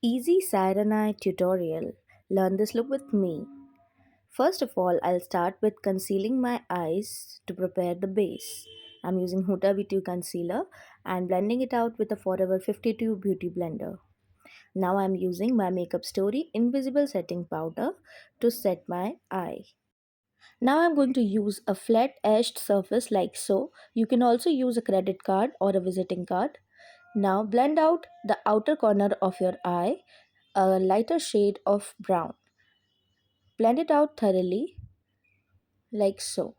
Easy Siren Eye tutorial. Learn this look with me. First of all, I'll start with concealing my eyes to prepare the base. I'm using Huda Beauty concealer and blending it out with a Forever 52 beauty blender. Now I'm using my Makeup Story Invisible Setting Powder to set my eye. Now I'm going to use a flat edged surface like so. You can also use a credit card or a visiting card. Now blend out the outer corner of your eye, a lighter shade of brown. Blend it out thoroughly like so.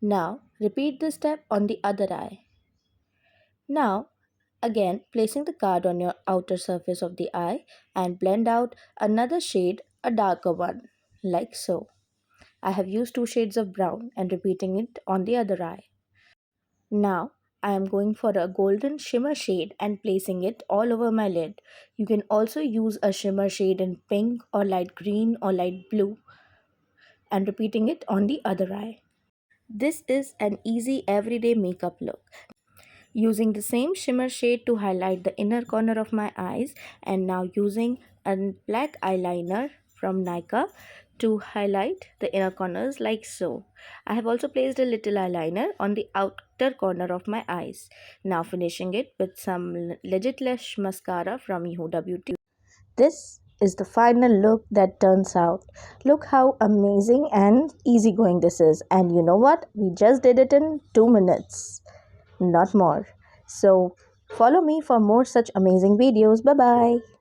Now repeat this step on the other eye. Now again placing the card on your outer surface of the eye and blend out another shade, a darker one, like so. I have used two shades of brown and repeating it on the other eye. Now I am going for a golden shimmer shade and placing it all over my lid. You can also use a shimmer shade in pink or light green or light blue and repeating it on the other eye. This is an easy everyday makeup look. Using the same shimmer shade to highlight the inner corner of my eyes and now using a black eyeliner from Nika to highlight the inner corners like so. I have also placed a little eyeliner on the outer corner of my eyes. Now finishing it with some Legit Lash mascara from Huda Beauty. This is the final look that turns out. Look how amazing and easygoing this is. And you know what? We just did it in 2 minutes, not more. So follow me for more such amazing videos. Bye bye.